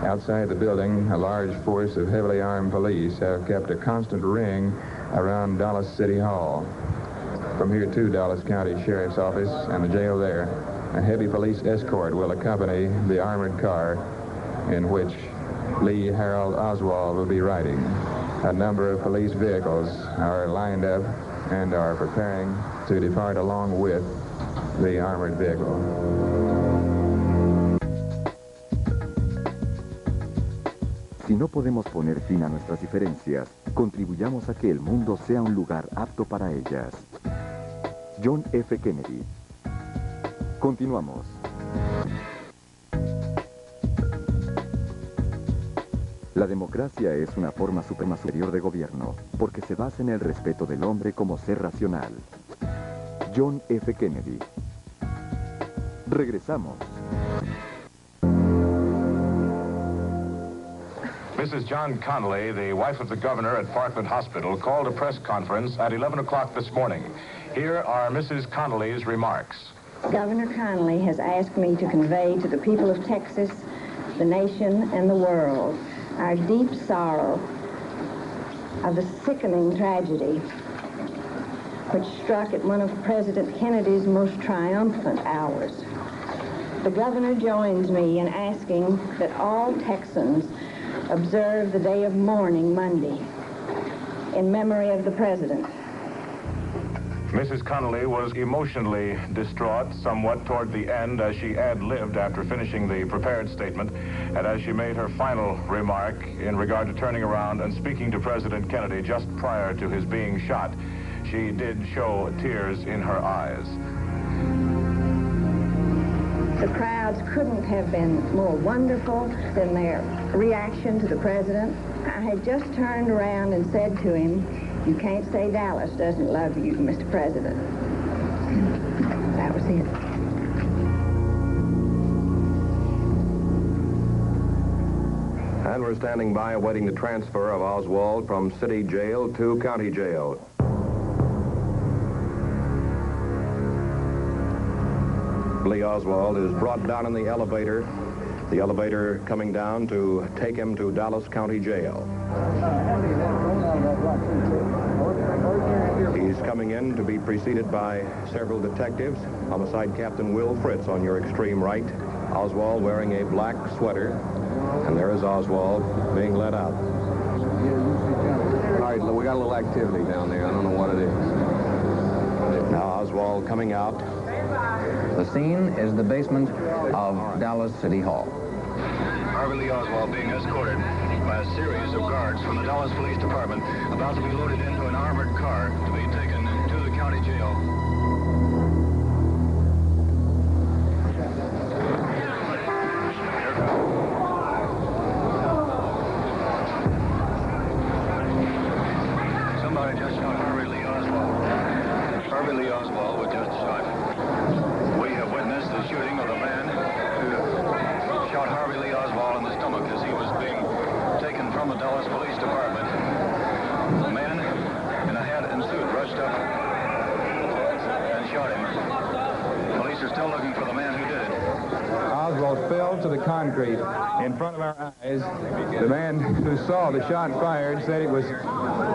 Outside the building, a large force of heavily armed police have kept a constant ring around Dallas City Hall. From here to Dallas County Sheriff's Office and the jail there, a heavy police escort will accompany the armored car in which Lee Harold Oswald will be riding. A number of police vehicles are lined up and are preparing to depart along with the armored vehicle. Si no podemos poner fin a nuestras diferencias, contribuyamos a que el mundo sea un lugar apto para ellas. John F. Kennedy. Continuamos. La democracia es una forma superior de gobierno, porque se basa en el respeto del hombre como ser racional. John F. Kennedy. Regresamos. Mrs. John Connolly, the wife of the governor at Parkland Hospital, called a press conference at 11 o'clock this morning. Here are Mrs. Connolly's remarks. Governor Connolly has asked me to convey to the people of Texas, the nation, and the world our deep sorrow of the sickening tragedy which struck at one of President Kennedy's most triumphant hours. The governor joins me in asking that all Texans observe the day of mourning Monday in memory of the president. Mrs. Connolly was emotionally distraught somewhat toward the end as she ad-libbed after finishing the prepared statement, and as she made her final remark in regard to turning around and speaking to President Kennedy just prior to his being shot, she did show tears in her eyes. The crowds couldn't have been more wonderful than their reaction to the president. I had just turned around and said to him, "You can't say Dallas doesn't love you, Mr. President." That was it. And we're standing by awaiting the transfer of Oswald from city jail to county jail. Lee Oswald is brought down in the elevator coming down to take him to Dallas County Jail. He's coming in to be preceded by several detectives. Homicide Captain Will Fritz on your extreme right. Oswald wearing a black sweater. And there is Oswald being let out. All right, we got a little activity down there. I don't know what it is. Now Oswald coming out. The scene is the basement of Dallas City Hall. Harvey Lee Oswald being escorted by a series of guards from the Dallas Police Department, about to be loaded into an armored car to be taken to the county jail. Somebody just shot Harvey Lee Oswald. Harvey Lee Oswald was just shot. We have witnessed the shooting of the man who shot Harvey Lee Oswald in the stomach as he was being taken from the Dallas Police Department. The man in a hat and suit rushed up and shot him. Police are still looking for the man who did it. Oswald fell to the concrete in front of our eyes. The man who saw the shot fired said it was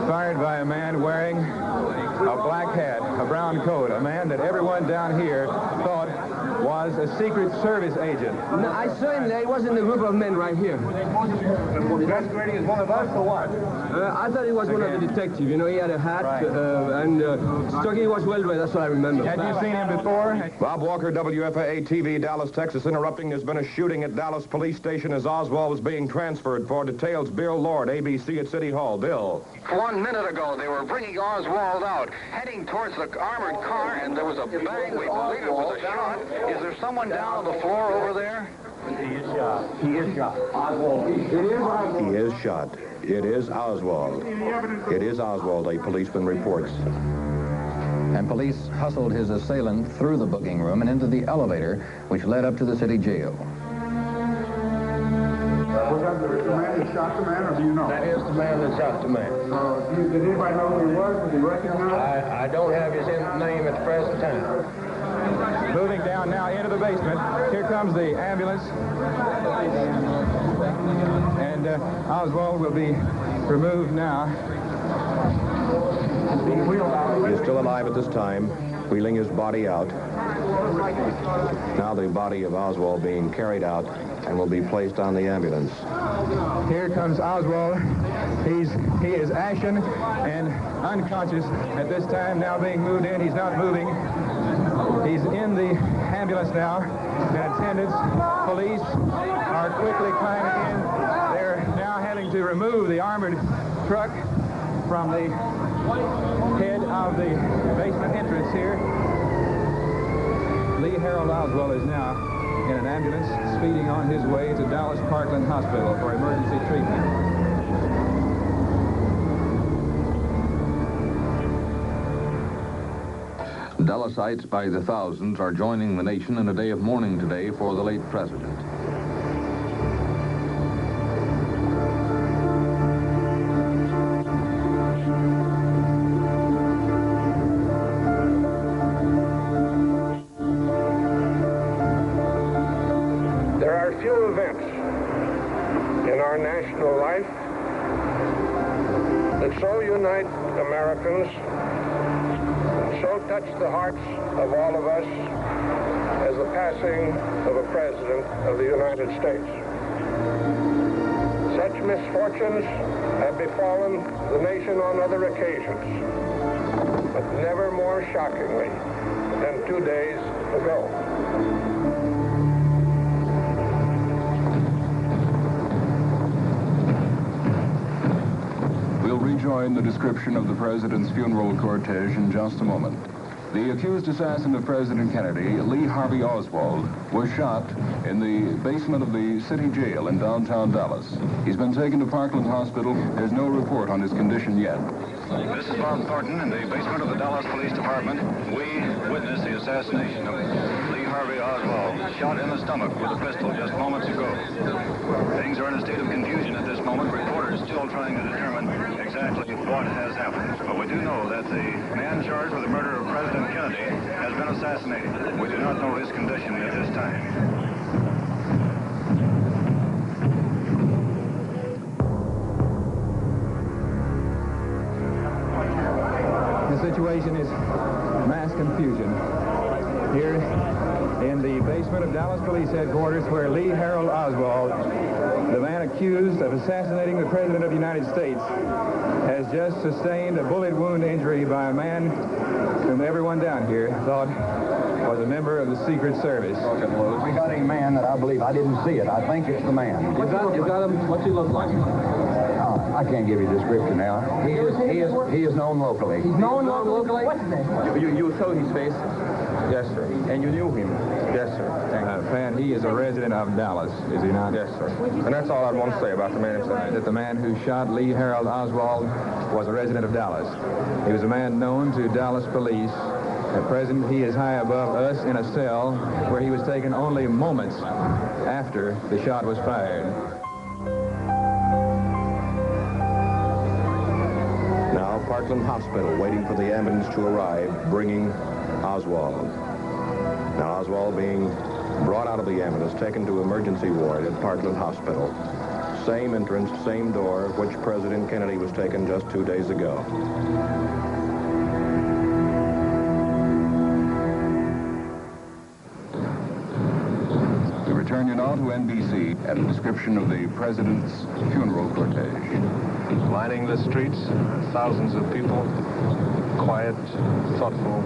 fired by a man wearing a black hat, a brown coat, a man that everyone down here thought was a Secret Service agent. No, I saw him there. He was in the group of men right here. Masquerading as one of us or what? I thought he was one of the detectives. You know, he had a hat and he was well dressed. That's what I remember. Had you seen him before? Bob Walker, WFAA TV, Dallas, Texas, interrupting. There's been a shooting at Dallas Police Station as Oswald was being transferred. For details, Bill Lord, ABC at City Hall. Bill. 1 minute ago, they were bringing Oswald out, heading towards the armored car, and there was a bang. We believe it was a shot. Is there someone down on the floor over there? He is shot. He is shot. Oswald. He is shot. It is Oswald. It is Oswald, a policeman reports. And police hustled his assailant through the booking room and into the elevator, which led up to the city jail. Was that the man that shot the man, or do you know? That is the man that shot the man. Did anybody know who he was? Was he recognized? I don't have his name at the present time. Moving down now into the basement. Here comes the ambulance. Oswald will be removed now. He is still alive at this time, wheeling his body out. Now the body of Oswald being carried out and will be placed on the ambulance. Here comes Oswald. He is ashen and unconscious at this time, now being moved in. He's not moving. He's in the ambulance now, and attendants, police are quickly climbing in. They're now having to remove the armored truck from the head of the basement entrance here. Lee Harold Oswald is now in an ambulance speeding on his way to Dallas Parkland Hospital for emergency treatment. Dallasites by the thousands are joining the nation in a day of mourning today for the late president. There are few events in our national life that so unite Americans, so touch the hearts of all of us as the passing of a president of the United States. Such misfortunes have befallen the nation on other occasions, but never more shockingly than 2 days ago. We'll rejoin the description of the president's funeral cortege in just a moment. The accused assassin of President Kennedy, Lee Harvey Oswald, was shot in the basement of the city jail in downtown Dallas. He's been taken to Parkland Hospital. There's no report on his condition yet. This is Bob Thornton in the basement of the Dallas Police Department. We witnessed the assassination of Lee Harvey Oswald, shot in the stomach with a pistol just moments ago. Things are in a state of confusion at this moment. Reporters still trying to determine exactly what has happened. But we do know that the man charged with the murder of President Kennedy has been assassinated. We do not know his condition at this time. The situation is mass confusion here in the basement of Dallas Police Headquarters, where Lee Harold Oswald, the man accused of assassinating the President of the United States, has just sustained a bullet wound injury by a man whom everyone down here thought was a member of the Secret Service. We got a man that I believe, I didn't see it, I think it's the man. You got him? What's he look like? I can't give you a description now. He is known locally. He's known locally? What's his name? You saw his face? Yes, sir. And you knew him? Yes, sir. Pan, he is a resident of Dallas, is he not? Yes, sir. And that's all I want to say about the man himself. That the man who shot Lee Harold Oswald was a resident of Dallas. He was a man known to Dallas police. At present, he is high above us in a cell where he was taken only moments after the shot was fired. Now Parkland Hospital waiting for the ambulance to arrive, bringing Oswald. Now Oswald being brought out of the ambulance, taken to emergency ward at Parkland Hospital. Same entrance, same door, which President Kennedy was taken just 2 days ago. We return you now to NBC and a description of the president's funeral cortege. Lining the streets, thousands of people, quiet, thoughtful,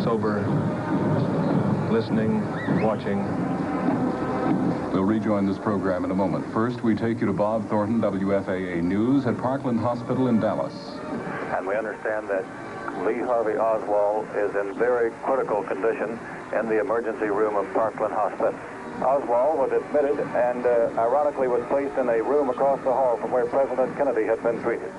sober, listening, watching. We'll rejoin this program in a moment. First, we take you to Bob Thornton, WFAA News, at Parkland Hospital in Dallas. And we understand that Lee Harvey Oswald is in very critical condition in the emergency room of Parkland Hospital. Oswald was admitted and ironically was placed in a room across the hall from where President Kennedy had been treated.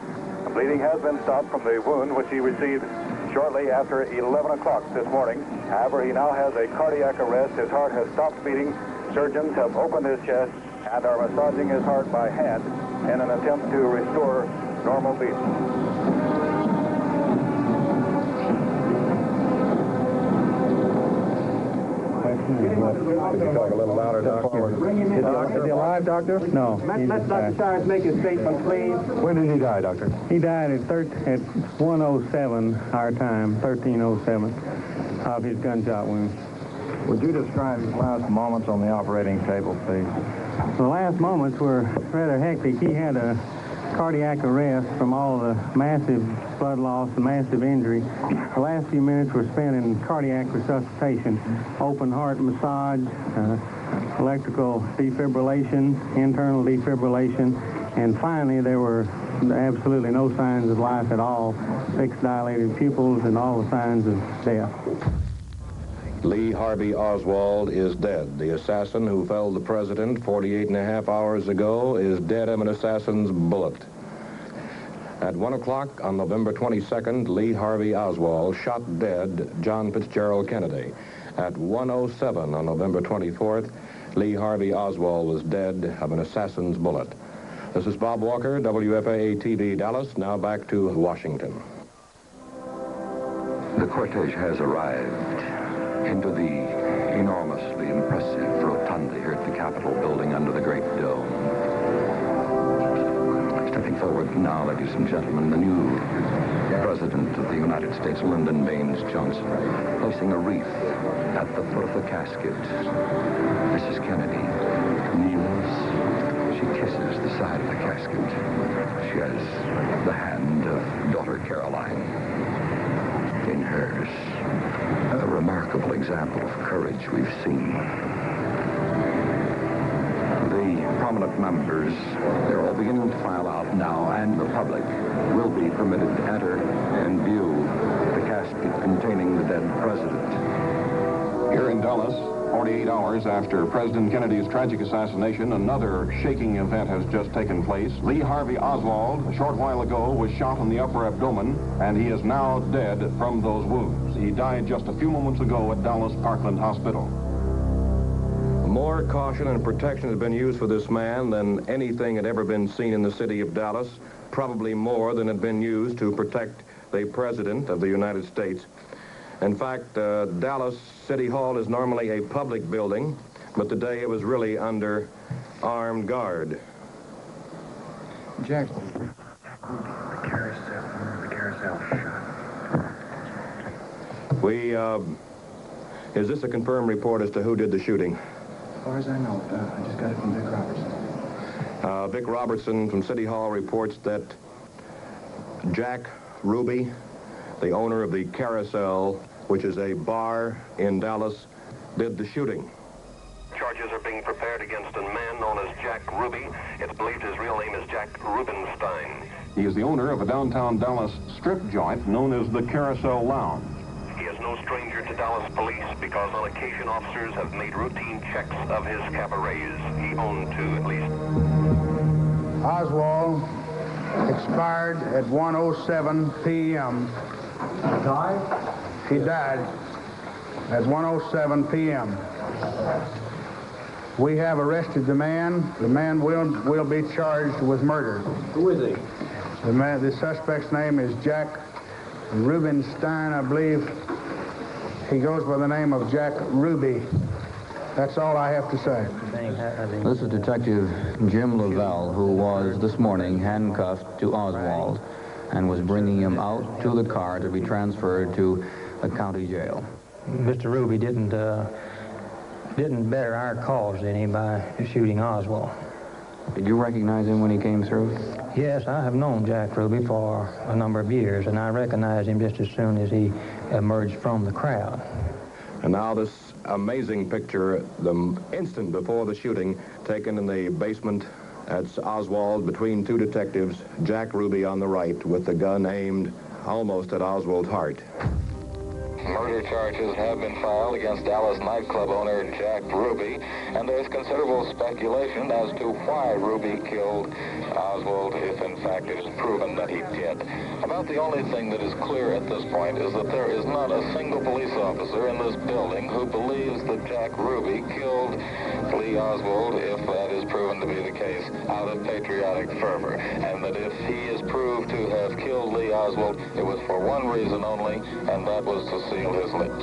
The bleeding has been stopped from the wound which he received shortly after 11 o'clock this morning. However, he now has a cardiac arrest. His heart has stopped beating. Surgeons have opened his chest and are massaging his heart by hand in an attempt to restore normal beating. Could you talk a little louder, Doctor? Is he alive, Doctor? No. Let Dr. Cyrus make his statement, please. When did he die, Doctor? He died at 1:07 our time, 13:07, of his gunshot wound. Would you describe his last moments on the operating table, please? The last moments were rather hectic. He had a cardiac arrest from all the massive blood loss and massive injury. The last few minutes were spent in cardiac resuscitation, open heart massage, electrical defibrillation, internal defibrillation, and finally there were absolutely no signs of life at all, 6 dilated pupils and all the signs of death. Lee Harvey Oswald is dead. The assassin who felled the president 48.5 hours ago is dead of an assassin's bullet. At 1 o'clock on November 22nd, Lee Harvey Oswald shot dead John Fitzgerald Kennedy. At 1:07 on November 24th, Lee Harvey Oswald was dead of an assassin's bullet. This is Bob Walker, WFAA-TV Dallas. Now back to Washington. The cortege has arrived into the enormously impressive rotunda here at the Capitol building under the Great Dome. Stepping forward now, ladies and gentlemen, the new President of the United States, Lyndon Baines Johnson, placing a wreath at the foot of the casket. Mrs. Kennedy kneels. She kisses the side of the casket. She has the hand of daughter Caroline in hers. A remarkable example of courage we've seen. The prominent members, they're all beginning to file out now, and the public will be permitted to enter and view the casket containing the dead president. Here in Dallas, 48 hours after President Kennedy's tragic assassination, another shaking event has just taken place. Lee Harvey Oswald, a short while ago, was shot in the upper abdomen, and he is now dead from those wounds. He died just a few moments ago at Dallas Parkland Hospital. More caution and protection has been used for this man than anything had ever been seen in the city of Dallas, probably more than had been used to protect the President of the United States. In fact, Dallas City Hall is normally a public building, but today it was really under armed guard. Jack, the carousel shot. Is this a confirmed report as to who did the shooting? As far as I know, I just got it from Vic Robertson. Vic Robertson from City Hall reports that Jack Ruby, the owner of the Carousel, which is a bar in Dallas, did the shooting. Charges are being prepared against a man known as Jack Ruby. It's believed his real name is Jack Rubenstein. He is the owner of a downtown Dallas strip joint known as the Carousel Lounge. He is no stranger to Dallas police because on occasion officers have made routine checks of his cabarets. He owned 2 at least. Oswald expired at 1:07 p.m. Died? He died at 1:07 p.m. We have arrested the man. The man will be charged with murder. Who is he? The suspect's name is Jack Rubenstein, I believe. He goes by the name of Jack Ruby. That's all I have to say. This is Detective Jim Lavelle, who was this morning handcuffed to Oswald and was bringing him out to the car to be transferred to the county jail. Mr. Ruby didn't better our cause any by shooting Oswald. Did you recognize him when he came through? Yes, I have known Jack Ruby for a number of years, and I recognized him just as soon as he emerged from the crowd. And now this amazing picture, the instant before the shooting, taken in the basement at Oswald between 2 detectives, Jack Ruby on the right with the gun aimed almost at Oswald's heart. Murder charges have been filed against Dallas nightclub owner Jack Ruby, and there's considerable speculation as to why Ruby killed Oswald, if in fact it is proven that he did. About the only thing that is clear at this point is that there is not a single police officer in this building who believes that Jack Ruby killed Lee Oswald, if that is proven to be the case, out of patriotic fervor, and that if he is proved to have killed Lee Oswald, it was for one reason only, and that was to seal his lips.